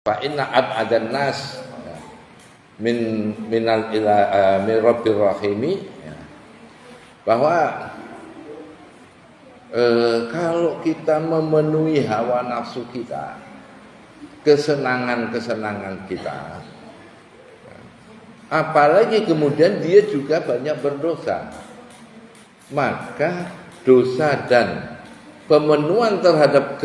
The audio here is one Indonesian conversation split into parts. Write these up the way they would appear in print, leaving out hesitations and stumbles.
Fa inna ab'adan nas minal ila min rabbir rahimi, bahwa kalau kita memenuhi hawa nafsu kita, kesenangan-kesenangan kita, apalagi kemudian dia juga banyak berdosa, maka dosa dan pemenuhan terhadap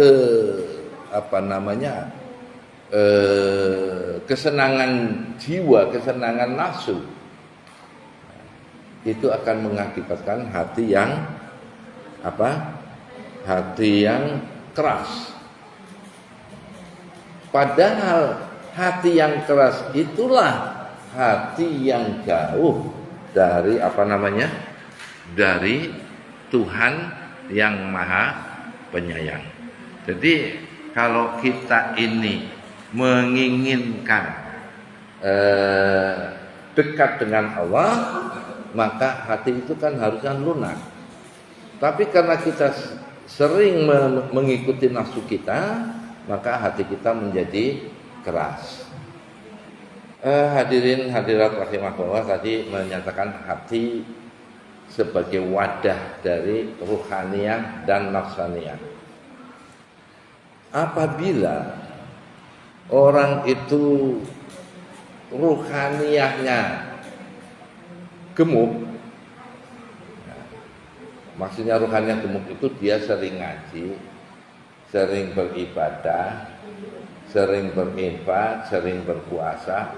kesenangan jiwa, kesenangan nafsu, itu akan mengakibatkan hati yang hati yang keras. Padahal hati yang keras itulah hati yang jauh dari dari Tuhan yang Maha Penyayang. Jadi kalau kita ini menginginkan dekat dengan Allah, maka hati itu kan harusnya lunak. Tapi karena kita sering mengikuti nafsu kita, maka hati kita menjadi keras. Hadirin hadirat rahimakumullah, tadi menyatakan hati sebagai wadah dari ruhaniyah dan nafsaniyah. Apabila orang itu ruhaniyahnya gemuk, maksudnya ruhaniyah gemuk itu dia sering ngaji, sering beribadah, sering berinfak, sering berpuasa,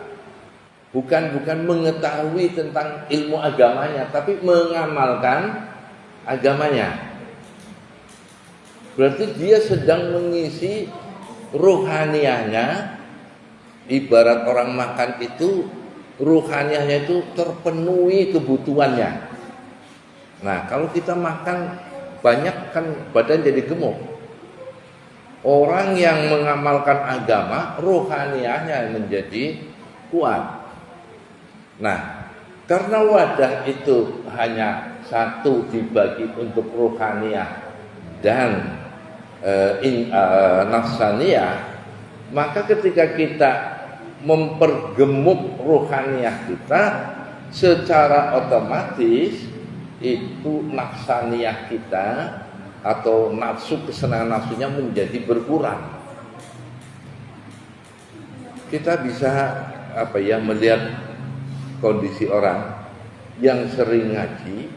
bukan mengetahui tentang ilmu agamanya, tapi mengamalkan agamanya. Berarti dia sedang mengisi ruhaniyahnya. Ibarat orang makan itu, ruhaniyahnya itu terpenuhi kebutuhannya. Nah, kalau kita makan banyak kan badan jadi gemuk. Orang yang mengamalkan agama, ruhaniyahnya menjadi kuat. Nah, karena wadah itu hanya satu dibagi untuk ruhaniyah dan nafsaniyah, maka ketika kita mempergemuk ruhaniyah kita, secara otomatis itu nafsaniyah kita atau nafsu, kesenangan nafsunya menjadi berkurang. Kita bisa melihat kondisi orang yang sering ngaji,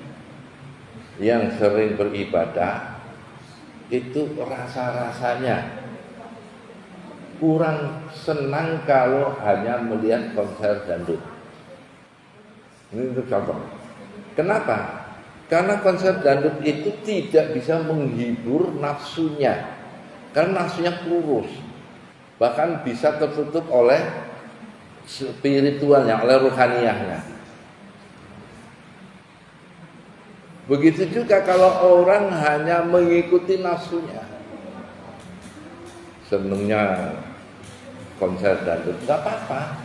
yang sering beribadah, itu rasa-rasanya kurang senang kalau hanya melihat konser dangdut. Ini untuk contoh. Kenapa? Karena konser dangdut itu tidak bisa menghibur nafsunya, karena nafsunya kurus, bahkan bisa tertutup oleh spiritualnya, oleh ruhaniyahnya. Begitu juga kalau orang hanya mengikuti nafsunya, senengnya konser dangdut, nggak apa-apa,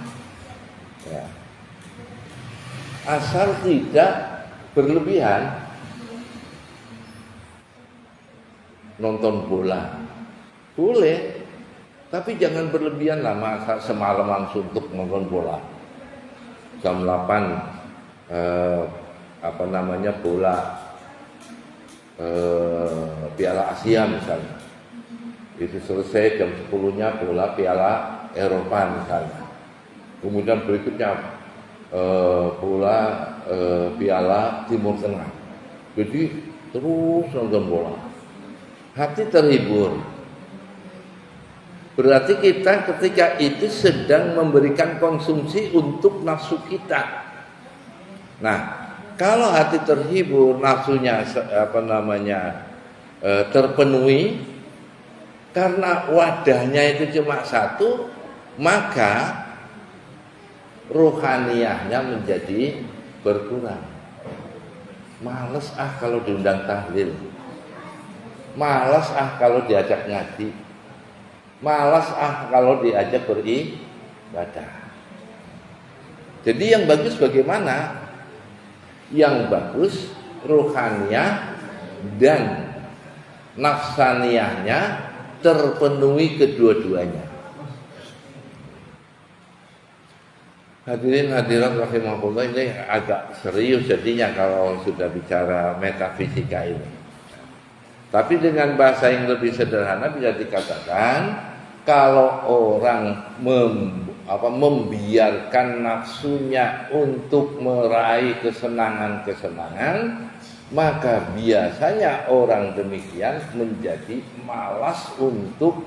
ya. Asal tidak berlebihan. Nonton bola boleh, tapi jangan berlebihan lah. Masa semalaman suntuk nonton bola, jam 8 bola Piala Asia misalnya, itu selesai jam 10-nya bola Piala Eropa misalnya, kemudian berikutnya bola Piala Timur Tengah. Jadi terus nonton bola, hati terhibur. Berarti kita ketika itu sedang memberikan konsumsi untuk nafsu kita. Nah, kalau hati terhibur, nafsunya terpenuhi, karena wadahnya itu cuma satu, maka ruhaniyahnya menjadi berkurang. Males kalau diundang tahlil, males kalau diajak ngaji, males kalau diajak beribadah. Jadi yang bagus bagaimana? Yang bagus ruhaniyah dan nafsaniyahnya terpenuhi kedua-duanya. Hadirin hadirat rahimahullah, ini agak serius jadinya kalau sudah bicara metafisika ini. Tapi dengan bahasa yang lebih sederhana bisa dikatakan kalau orang membiarkan nafsunya untuk meraih kesenangan-kesenangan, maka biasanya orang demikian menjadi malas untuk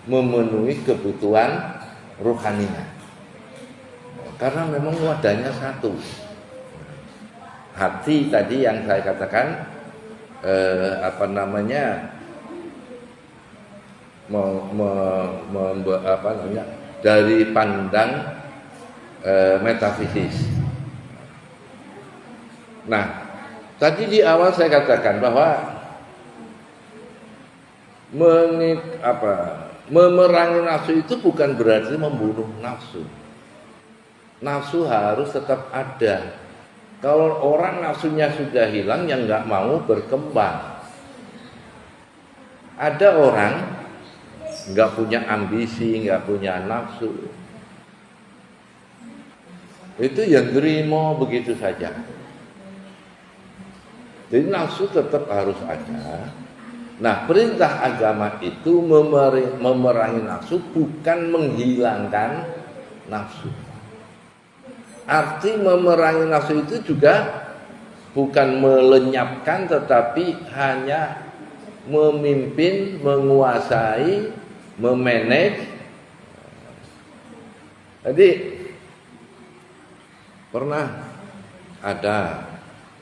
memenuhi kebutuhan rohaninya. Karena memang wadahnya satu. Hati tadi yang saya katakan dari pandang metafisis. Nah, tadi di awal saya katakan bahwa memerangi nafsu itu bukan berarti membunuh nafsu. Nafsu harus tetap ada. Kalau orang nafsunya sudah hilang, yang nggak mau berkembang. Ada orang nggak punya ambisi, nggak punya nafsu, itu yang terima begitu saja. Jadi nafsu tetap harus ada. Nah, perintah agama itu memerangi nafsu, bukan menghilangkan nafsu. Arti memerangi nafsu itu juga bukan melenyapkan, tetapi hanya memimpin, menguasai, memanage. Jadi pernah ada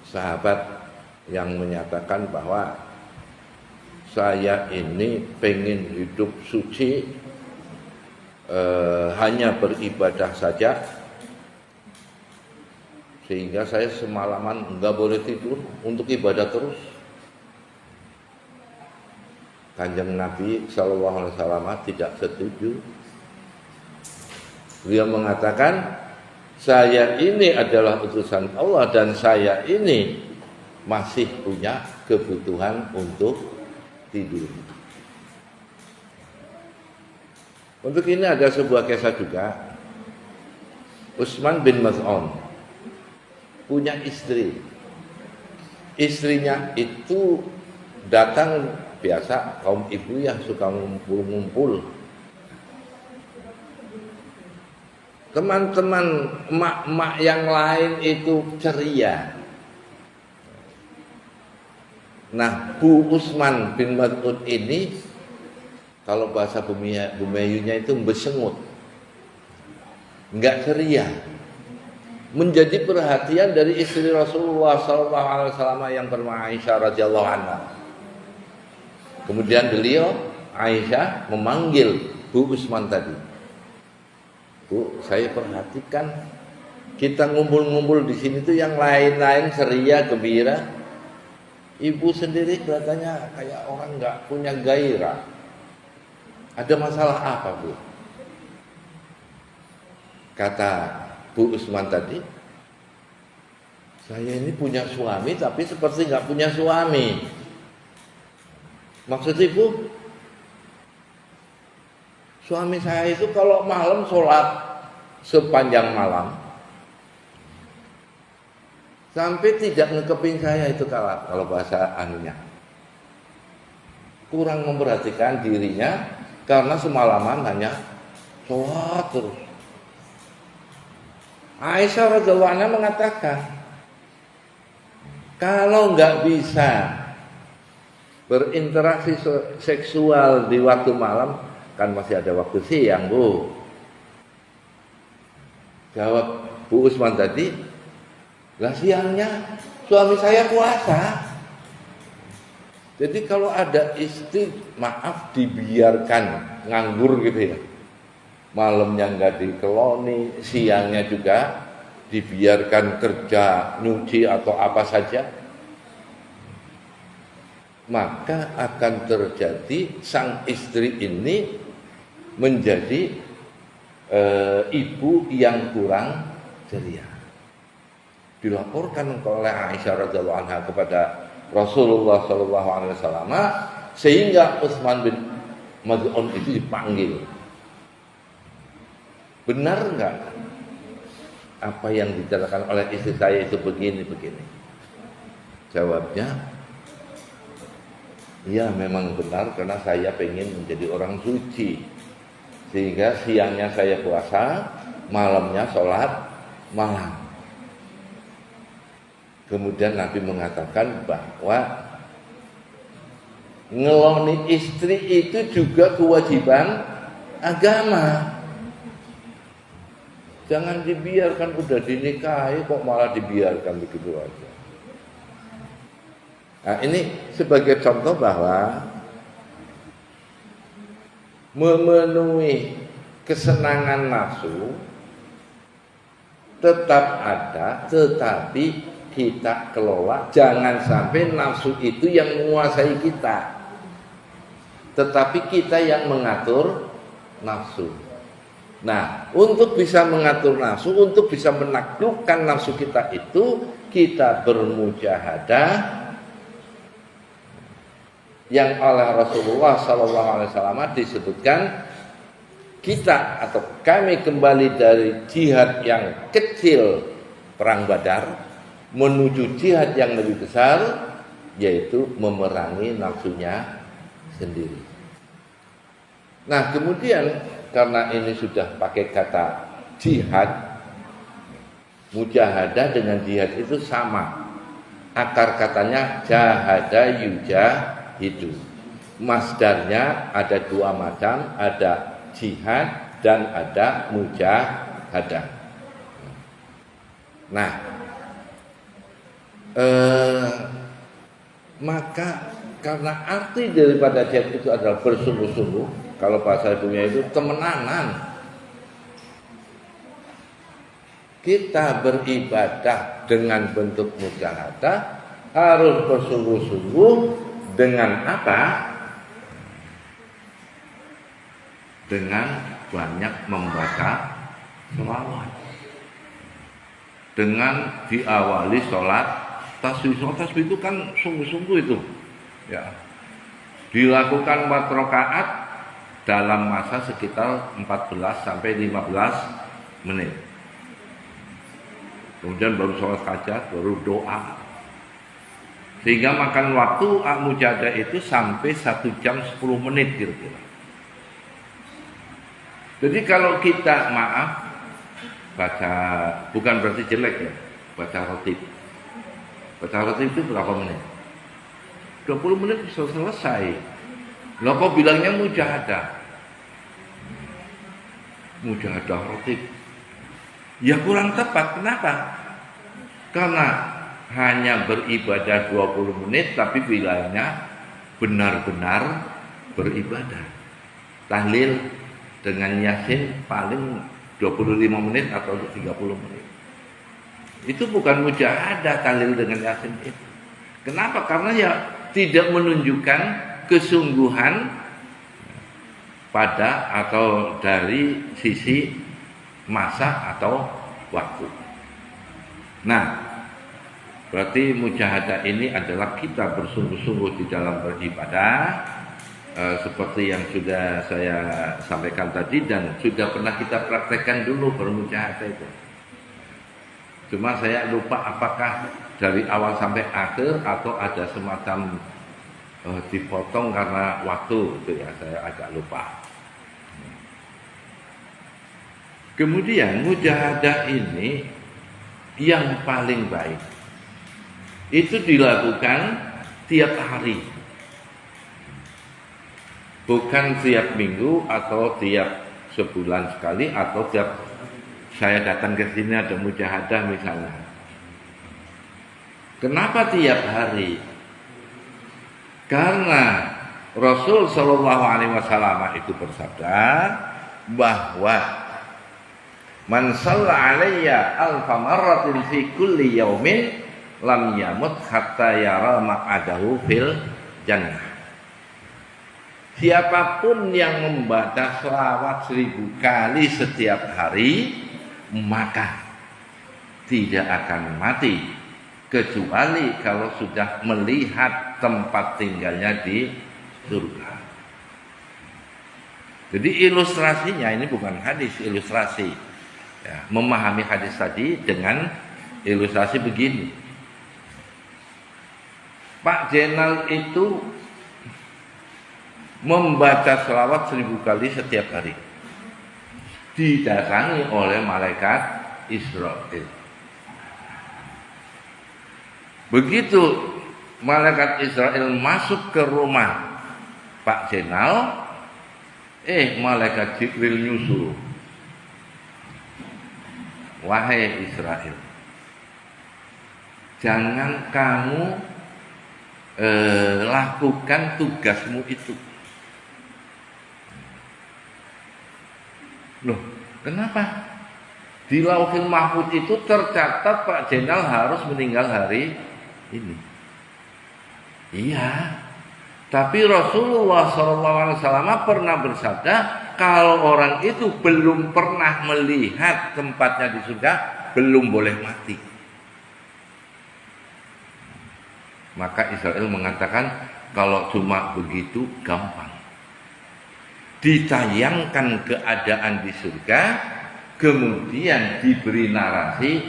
sahabat yang menyatakan bahwa saya ini pengen hidup suci, hanya beribadah saja, sehingga saya semalaman enggak boleh tidur untuk ibadah terus. Kanjeng Nabi Sallallahu Alaihi Wasallam tidak setuju. Beliau mengatakan, saya ini adalah utusan Allah dan saya ini masih punya kebutuhan untuk tidur. Untuk ini ada sebuah kisah juga. Utsman bin Maz'un punya istri. Istrinya itu datang, biasa kaum ibu yang suka ngumpul-ngumpul. Teman-teman emak-emak yang lain itu ceria. Nah, Bu Utsman bin Maz'un ini, kalau bahasa Bumayunya itu besengut, enggak ceria. Menjadi perhatian dari istri Rasulullah SAW yang bernama Aisyah radhiyallahu anha. Kemudian beliau, Aisyah, memanggil Bu Utsman tadi. Bu, saya perhatikan kita ngumpul-ngumpul di sini tuh yang lain-lain ceria, gembira. Ibu sendiri kelihatannya kayak orang nggak punya gairah. Ada masalah apa, Bu? Kata Bu Utsman tadi, saya ini punya suami tapi seperti nggak punya suami. Maksud ibu, suami saya itu kalau malam sholat sepanjang malam sampai tidak ngekepin saya itu, kalau bahasa anunya. Kurang memperhatikan dirinya karena semalaman hanya sholat terus. Aisyah radhiyallahu anha mengatakan, kalau nggak bisa berinteraksi seksual di waktu malam, kan masih ada waktu siang, Bu. Jawab Bu Utsman tadi, lah siangnya suami saya puasa. Jadi kalau ada istri, maaf, dibiarkan nganggur gitu ya, malamnya nggak dikeloni, siangnya juga dibiarkan kerja, nyuci atau apa saja, maka akan terjadi sang istri ini menjadi ibu yang kurang ceria. Dilaporkan oleh Aisyah radhiyallahu anha kepada Rasulullah sallallahu alaihi wasallam, sehingga Utsman bin Maz'un itu dipanggil. Benar enggak apa yang dikatakan oleh istri saya itu begini. Jawabnya, ya memang benar karena saya pengen menjadi orang suci. Sehingga siangnya saya puasa, malamnya sholat malam. Kemudian Nabi mengatakan bahwa ngeloni istri itu juga kewajiban agama. Jangan dibiarkan, udah dinikahi kok malah dibiarkan begitu aja. Nah, ini sebagai contoh bahwa memenuhi kesenangan nafsu tetap ada, tetapi kita kelola, jangan sampai nafsu itu yang menguasai kita, tetapi kita yang mengatur nafsu. Nah, untuk bisa mengatur nafsu, untuk bisa menaklukkan nafsu kita itu, kita bermujahadah yang oleh Rasulullah SAW disebutkan kita atau kami kembali dari jihad yang kecil perang Badar menuju jihad yang lebih besar, yaitu memerangi nafsunya sendiri. Nah, kemudian karena ini sudah pakai kata jihad, mujahadah dengan jihad itu sama. Akar katanya jahada yujahidu. Masdarnya ada dua macam, ada jihad dan ada mujahadah. Nah, maka karena arti daripada jihad itu adalah bersungguh-sungguh, kalau bahasa ibunya itu temenanan. Kita beribadah dengan bentuk mujahadah harus bersungguh-sungguh dengan apa? Dengan banyak membaca sholawat. Dengan diawali sholat tasbih. Sholat tasbih itu kan sungguh-sungguh itu. Ya. Dilakukan 4 rakaat dalam masa sekitar 14 sampai 15 menit. Kemudian baru sholat hajat, baru doa. Sehingga makan waktu mujahadah itu sampai 1 jam 10 menit kira-kira. Jadi kalau kita baca, bukan berarti jelek ya, baca rotib. Baca rotib itu berapa menit? 20 menit bisa selesai. Loh kok bilangnya mujahadah? Mujahadah rotib. Ya kurang tepat, kenapa? Karena hanya beribadah 20 menit tapi bilangnya benar-benar beribadah. Tahlil dengan yasin paling 25 menit atau 30 menit. Itu bukan mujahadah tahlil dengan yasin itu. Kenapa? Karena ya tidak menunjukkan kesungguhan pada atau dari sisi masa atau waktu. Nah, berarti mujahadah ini adalah kita bersungguh-sungguh di dalam beribadah, seperti yang sudah saya sampaikan tadi dan sudah pernah kita praktekkan dulu bermujahadah itu. Cuma saya lupa apakah dari awal sampai akhir atau ada semacam dipotong karena waktu, itu ya saya agak lupa. Kemudian mujahadah ini yang paling baik itu dilakukan tiap hari, bukan tiap minggu atau tiap sebulan sekali atau tiap saya datang ke sini ada mujahadah misalnya. Kenapa tiap hari? Karena Rasul Shallallahu Alaihi Wasallam itu bersabda bahwa man shalla alayya alfa marratin fi kulli yaumin lam yamut hatta yara ma'adahu fil jannah. Siapapun yang membaca selawat 1000 kali setiap hari, maka tidak akan mati kecuali kalau sudah melihat tempat tinggalnya di surga. Jadi ilustrasinya ini bukan hadis, ilustrasi. Ya, memahami hadis tadi dengan ilustrasi begini. Pak Jenal itu membaca selawat 1000 kali setiap hari, didatangi oleh malaikat Israel. Begitu malaikat Israel masuk ke rumah Pak Jenal, malaikat Jibril nyusul. Wahai Israel, jangan kamu lakukan tugasmu itu. Loh, kenapa? Di Lauhil Mahfuz itu tercatat Pak Jenal harus meninggal hari ini. Iya, tapi Rasulullah SAW pernah bersabda, kalau orang itu belum pernah melihat tempatnya di surga, belum boleh mati. Maka Israel mengatakan, kalau cuma begitu gampang. Ditayangkan keadaan di surga, kemudian diberi narasi,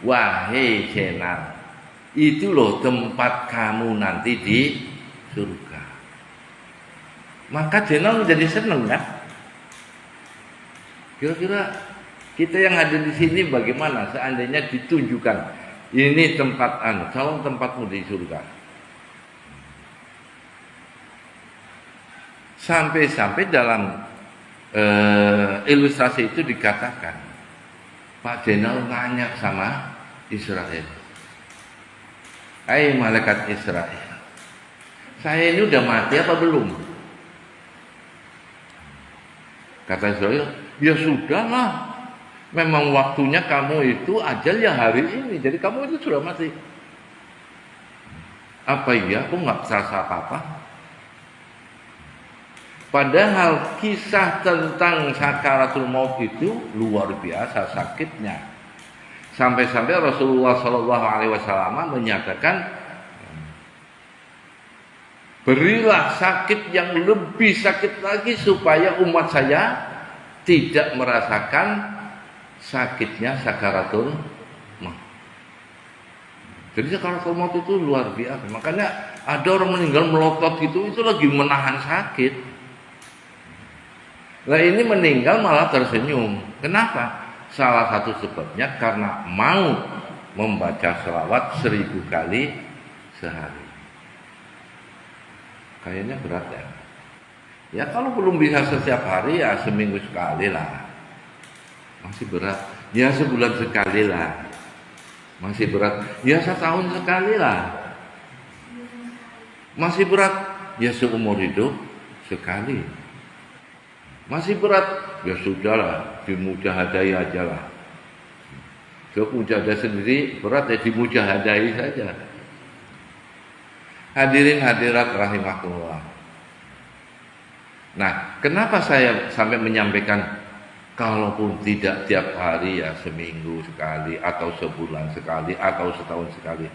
wahai Jenal, itu loh tempat kamu nanti di surga. Maka Jenal menjadi senang kan? Kira-kira kita yang ada di sini bagaimana seandainya ditunjukkan ini tempat calon tempatmu di surga. Sampai-sampai dalam ilustrasi itu dikatakan, Pak Jenal nanya sama Israel, hai malaikat Israel, saya ini udah mati apa belum? Kata Israel, ya sudahlah, memang waktunya kamu itu ajal ya hari ini, jadi kamu itu sudah mati. Apa iya? Aku nggak serasa apa-apa. Padahal kisah tentang sakaratul maut itu luar biasa sakitnya. Sampai-sampai Rasulullah SAW menyatakan, berilah sakit yang lebih sakit lagi supaya umat saya tidak merasakan sakitnya sakaratul maut. Jadi sakaratul maut itu luar biasa. Makanya ada orang meninggal melotot gitu, itu lagi menahan sakit. Nah ini meninggal malah tersenyum. Kenapa? Salah satu sebabnya karena mau membaca selawat 1000 kali sehari. Kayaknya berat ya. Ya kalau belum bisa setiap hari ya seminggu sekali lah. Masih berat. Ya sebulan sekali lah. Masih berat. Ya setahun sekali lah. Masih berat. Ya seumur hidup sekali. Masih berat, ya sudahlah, dimujahadai aja lah. Kalau mujahadah sendiri berat ya dimujahadai saja. Hadirin hadirat rahimahullah. Nah, kenapa saya sampai menyampaikan kalaupun tidak tiap hari ya seminggu sekali atau sebulan sekali atau setahun sekali.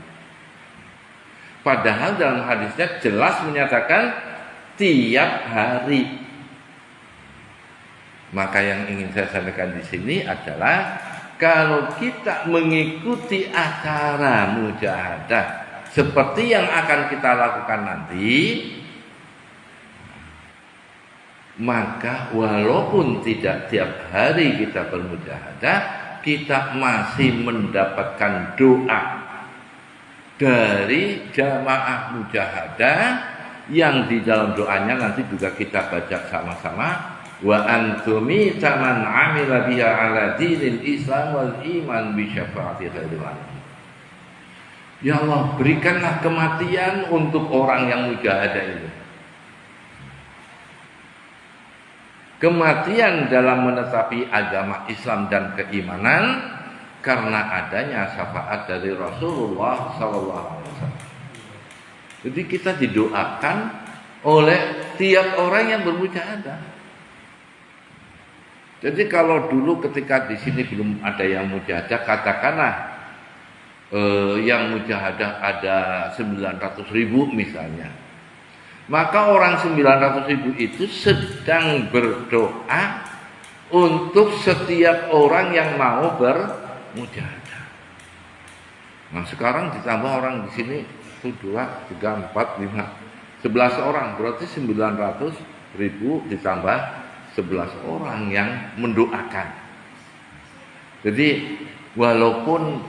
Padahal dalam hadisnya jelas menyatakan tiap hari. Maka yang ingin saya sampaikan di sini adalah kalau kita mengikuti acara mujahadah seperti yang akan kita lakukan nanti, maka walaupun tidak tiap hari kita bermujahadah, kita masih mendapatkan doa dari jamaah mujahadah yang di dalam doanya nanti juga kita baca sama-sama. Wa antumi taman amila biha ala dinil Islam wal iman bi syafaati khairil alamin. Ya Allah, berikanlah kematian untuk orang yang mujahadah itu. Kematian dalam menetapi agama Islam dan keimanan karena adanya syafaat dari Rasulullah SAW. Jadi kita didoakan oleh tiap orang yang bermujahadah. Jadi kalau dulu ketika di sini belum ada yang mujahadah, katakanlah yang mujahadah ada 900.000 misalnya. Maka orang 900.000 itu sedang berdoa untuk setiap orang yang mau bermujahadah. Nah sekarang ditambah orang di sini itu 2, 3, 4, 5, 11 orang, berarti 900.000 ditambah 11 orang yang mendoakan. Jadi walaupun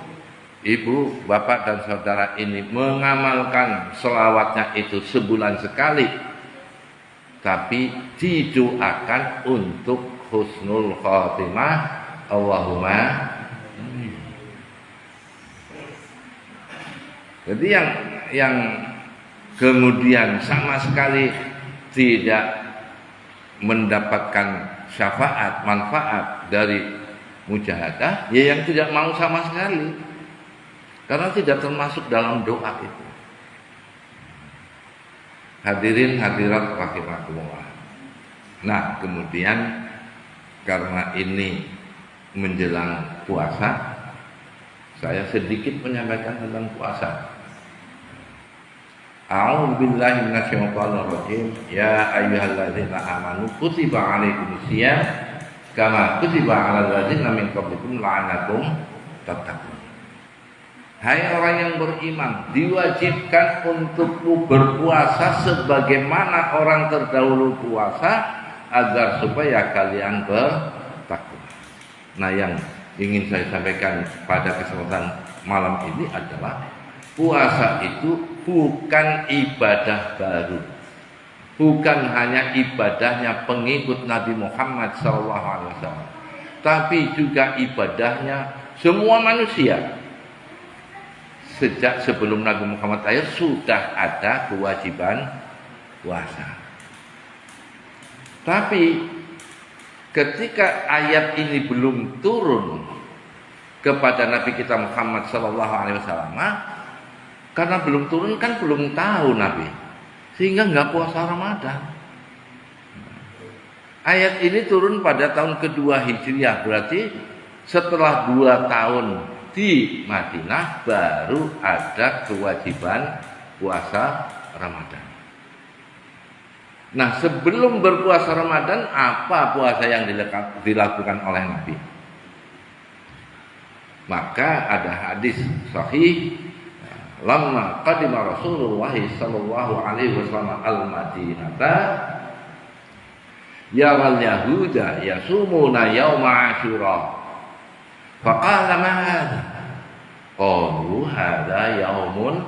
ibu, bapak dan saudara ini mengamalkan selawatnya itu sebulan sekali, tapi didoakan untuk husnul khotimah. Allahumma amin. Jadi yang kemudian sama sekali tidak mendapatkan syafaat, manfaat dari mujahadah, ya yang tidak mau sama sekali, karena tidak termasuk dalam doa itu. Hadirin hadirat rahimakumullah. Nah, kemudian karena ini menjelang puasa, saya sedikit menyampaikan tentang puasa. A'udzu billahi minasyaitonir rajim. Ya ayyuhalladzina amanu kutiba 'alaikumusiyam kama kutiba 'alal ladzina min qablikum la'allakum tattaqun. Hai orang yang beriman, diwajibkan untukmu berpuasa sebagaimana orang terdahulu puasa, agar supaya kalian bertakwa. Nah, yang ingin saya sampaikan pada kesempatan malam ini adalah puasa itu bukan ibadah baru, bukan hanya ibadahnya pengikut Nabi Muhammad SAW, tapi juga ibadahnya semua manusia. Sejak sebelum Nabi Muhammad lahir sudah ada kewajiban puasa. Tapi ketika ayat ini belum turun kepada Nabi kita Muhammad SAW, karena belum turun kan belum tahu Nabi, sehingga nggak puasa Ramadan. Ayat ini turun pada tahun kedua Hijriah, berarti setelah 2 tahun di Madinah baru ada kewajiban puasa Ramadan. Nah, sebelum berpuasa Ramadan, apa puasa yang dilakukan oleh Nabi? Maka ada hadis sahih, lamma qadima Rasulullah sallallahu alaihi wasallam al-Madinata, yaral yahuda yasumuna yauma Asyura. Faqala ma hadha? Qalu hadha yaumun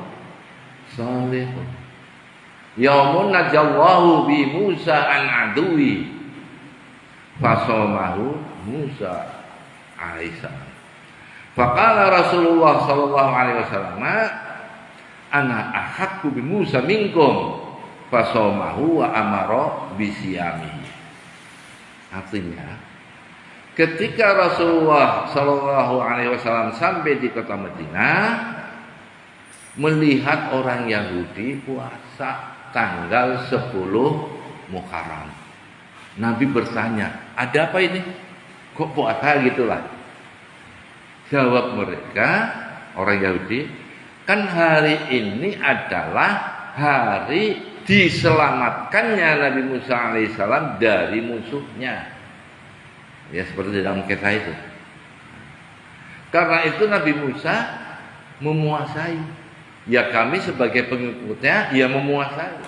salihun. Yaumun najallahu bi Musa an aduwi. Fasomahu Musa alaihissalam. Faqala Rasulullah sallallahu alaihi wasallam, ana ahaqqu bi Musa minkum. Fasomahu wa amara bi siyamihi. Artinya, ketika Rasulullah Shallallahu Alaihi Wasallam sampai di kota Madinah, melihat orang Yahudi puasa tanggal 10 Muharram, Nabi bertanya, ada apa ini? Kok puasa gitulah? Jawab mereka, orang Yahudi, kan hari ini adalah hari diselamatkannya Nabi Musa alaihissalam dari musuhnya. Ya seperti dalam kisah itu. Karena itu Nabi Musa memuasai. Ya kami sebagai pengikutnya, ya memuasai.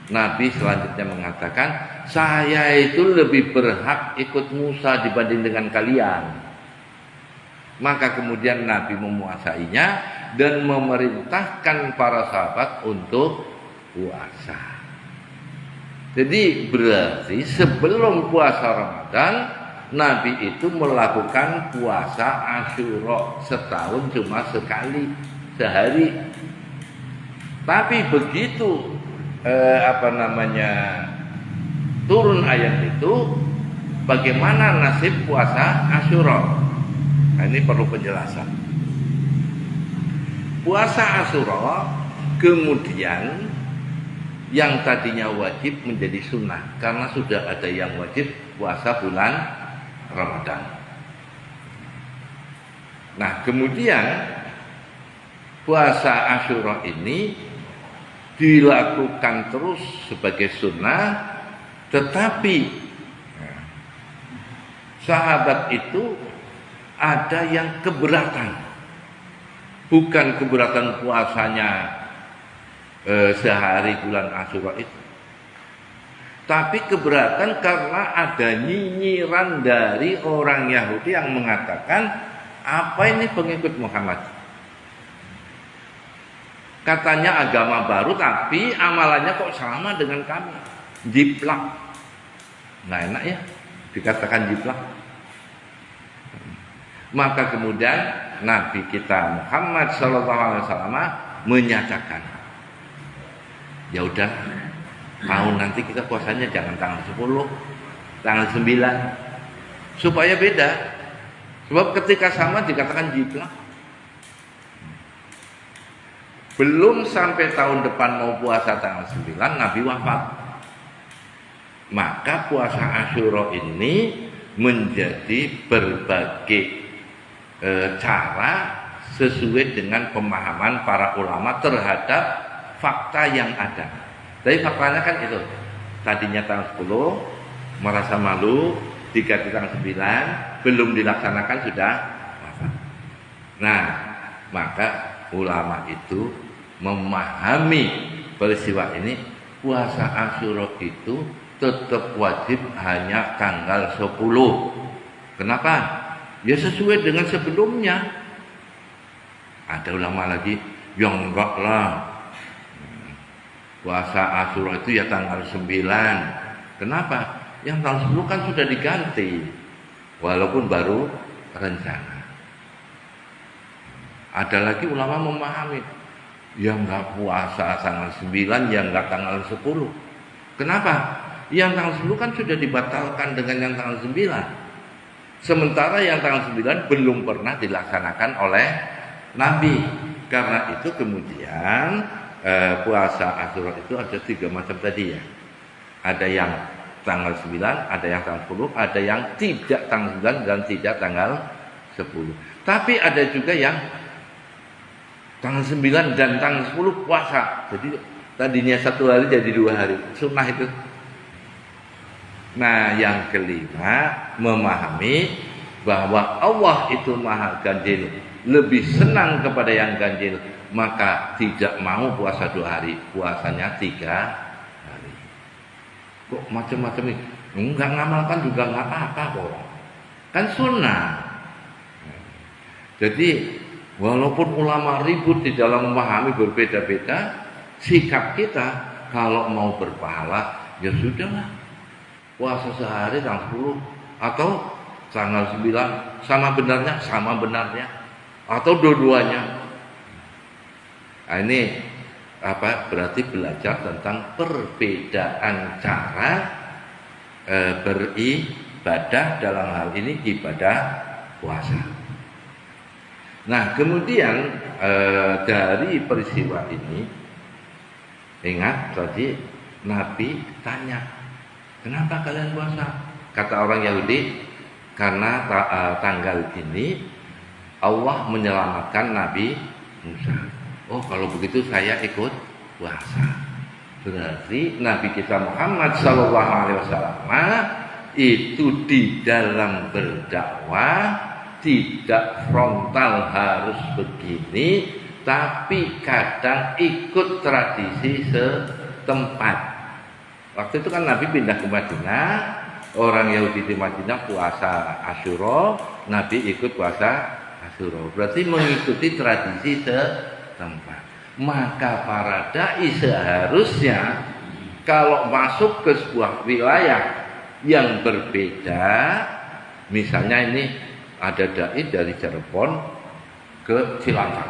Nabi selanjutnya mengatakan, saya itu lebih berhak ikut Musa dibanding dengan kalian. Maka kemudian Nabi memuasainya dan memerintahkan para sahabat untuk puasa. Jadi berarti sebelum puasa Ramadan, Nabi itu melakukan puasa Asyura setahun cuma sekali, sehari. Tapi begitu turun ayat itu, bagaimana nasib puasa Asyura? Nah, ini perlu penjelasan. Puasa Asyura kemudian yang tadinya wajib menjadi sunnah, karena sudah ada yang wajib puasa bulan Ramadan. Nah, kemudian puasa Asyura ini dilakukan terus sebagai sunnah, tetapi sahabat itu ada yang keberatan, bukan keberatan puasanya sehari bulan Asyura itu, tapi keberatan karena ada nyinyiran dari orang Yahudi yang mengatakan, apa ini pengikut Muhammad? Katanya agama baru tapi amalannya kok sama dengan kami. Jiplak. Nah enak ya dikatakan jiplak. Maka kemudian Nabi kita Muhammad SAW menyatakan, ya udah, tahun nanti kita puasanya jangan tanggal 10, tanggal 9, supaya beda. Sebab ketika sama dikatakan jiplak. Belum sampai tahun depan mau puasa tanggal 9, Nabi wafat. Maka puasa Asyura ini menjadi berbagai cara sesuai dengan pemahaman para ulama terhadap fakta yang ada. Tapi faktanya kan itu. Tadinya tanggal 10, merasa malu, diganti tanggal 9, belum dilaksanakan sudah wafat. Nah, maka ulama itu memahami peristiwa ini, puasa Asyura itu tetap wajib hanya tanggal 10. Kenapa? Ya sesuai dengan sebelumnya. Ada ulama lagi yang enggak lah, puasa Asyura itu ya tanggal 9. Kenapa? Yang tanggal 10 kan sudah diganti, walaupun baru rencana. Ada lagi ulama memahami, yang enggak puasa tanggal 9, yang enggak tanggal 10. Kenapa? Yang tanggal 10 kan sudah dibatalkan dengan yang tanggal 9. Sementara yang tanggal 9 belum pernah dilaksanakan oleh Nabi. Karena itu kemudian puasa Asyura itu ada 3 macam tadi ya. Ada yang tanggal 9, ada yang tanggal 10, ada yang tidak tanggal 9 dan tidak tanggal 10. Tapi ada juga yang tanggal 9 dan tanggal 10 puasa. Jadi tadinya 1 hari jadi 2 hari. Sunnah itu. Nah, yang kelima, memahami bahwa Allah itu maha ganjil, lebih senang kepada yang ganjil, maka tidak mau puasa 2 hari, puasanya 3 hari. Kok macam-macam ini? Enggak ngamalkan juga enggak apa-apa kok. Kan sunnah. Jadi walaupun ulama ribut di dalam memahami berbeda-beda, sikap kita kalau mau berpahala ya sudahlah, puasa sehari tanggal 10 atau tanggal 9 sama benarnya atau dua-duanya. Nah, ini berarti belajar tentang perbedaan cara beribadah, dalam hal ini ibadah puasa. Nah, kemudian dari peristiwa ini, ingat tadi Nabi tanya, kenapa kalian puasa? Kata orang Yahudi, karena tanggal ini Allah menyelamatkan Nabi Musa. Oh, kalau begitu saya ikut puasa. Berarti Nabi kita Muhammad SAW itu di dalam berdakwah tidak frontal harus begini, tapi kadang ikut tradisi setempat. Waktu itu kan Nabi pindah ke Madinah, orang Yahudi di Madinah puasa Asyura, Nabi ikut puasa Asyura. Berarti mengikuti tradisi setempat. Maka para dai seharusnya kalau masuk ke sebuah wilayah yang berbeda, misalnya ini ada dai dari Cirebon ke Cilacap.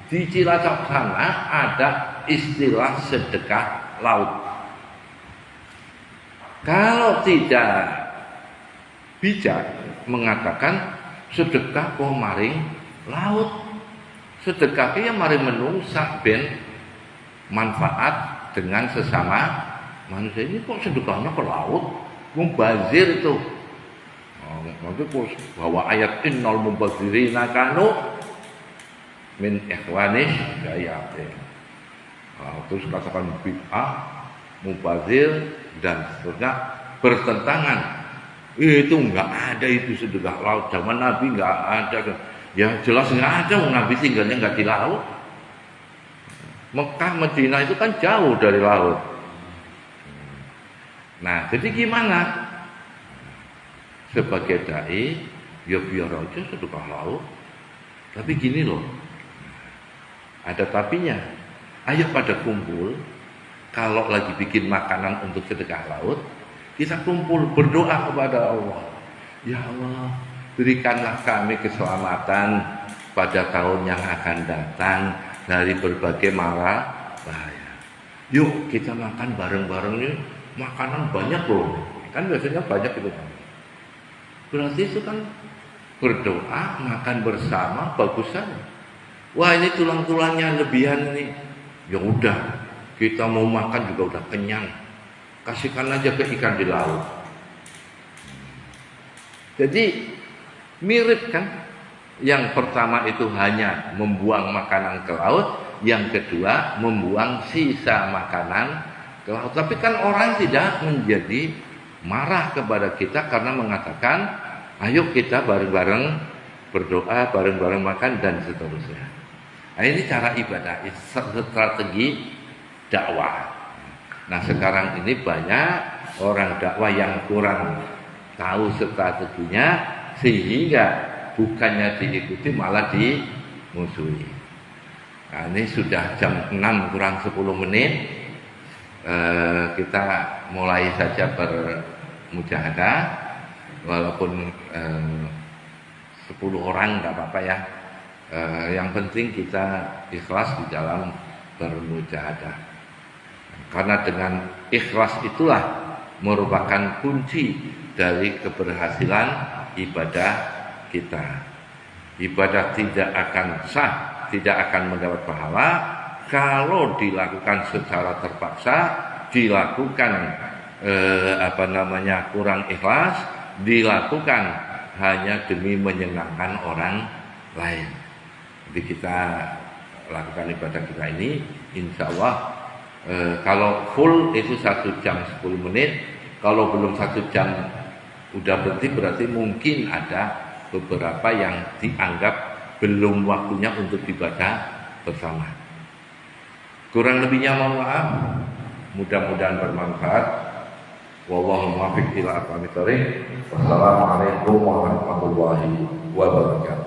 Di Cilacap sana ada istilah sedekah laut. Kalau tidak bijak mengatakan sedekah kok maring laut, sedekah yang maring menungsak ben manfaat dengan sesama manusia. Ini kok sedekahnya ke laut, mubazir itu. Nanti bahwa ayat innal mubazirina kanu min ikhwanis syayatin. Terus katakan bid'ah, mubazir dan seterusnya bertentangan Itu enggak ada itu sedekah laut. Zaman Nabi enggak ada. Ya jelas enggak ada, Nabi tinggalnya enggak di laut. Mekah, Madinah itu kan jauh dari laut. Nah, jadi gimana? Sebagai dai, ya biar aja sedekah laut. Tapi gini loh, ada tapinya. Ayo pada kumpul, kalau lagi bikin makanan untuk sedekah laut, kita kumpul berdoa kepada Allah. Ya Allah, berikanlah kami keselamatan pada tahun yang akan datang dari berbagai mara bahaya. Yuk kita makan bareng-bareng nih, makanan banyak loh. Kan biasanya banyak itu kan. Berarti itu kan berdoa, makan bersama, bagusan. Wah ini tulang-tulangnya lebihan nih. Ya udah, kita mau makan juga udah kenyang. Kasihkan aja ke ikan di laut. Jadi mirip kan? Yang pertama itu hanya membuang makanan ke laut, yang kedua membuang sisa makanan ke laut. Tapi kan orang tidak menjadi marah kepada kita karena mengatakan, ayo kita bareng-bareng berdoa, bareng-bareng makan dan seterusnya. Nah ini cara ibadah, strategi dakwah. Nah sekarang ini banyak orang dakwah yang kurang tahu strateginya, sehingga bukannya diikuti malah dimusuhi. Nah ini sudah jam 6 kurang 10 menit. Kita mulai saja bermujahadah. Walaupun 10 orang nggak apa-apa ya. Yang penting kita ikhlas di dalam bermujahadah. Karena dengan ikhlas itulah merupakan kunci dari keberhasilan ibadah kita. Ibadah tidak akan sah, tidak akan mendapat pahala kalau dilakukan secara terpaksa, dilakukan kurang ikhlas, dilakukan hanya demi menyenangkan orang lain. Jadi kita lakukan ibadah kita ini, insya Allah kalau full itu 1 jam 10 menit, kalau belum 1 jam udah berarti mungkin ada beberapa yang dianggap belum waktunya untuk ibadah bersama. Kurang lebihnya mohon maaf. Mudah-mudahan bermanfaat. Wallahu muwaffiq ila aqwamit thoriq. Wassalamualaikum warahmatullahi wabarakatuh.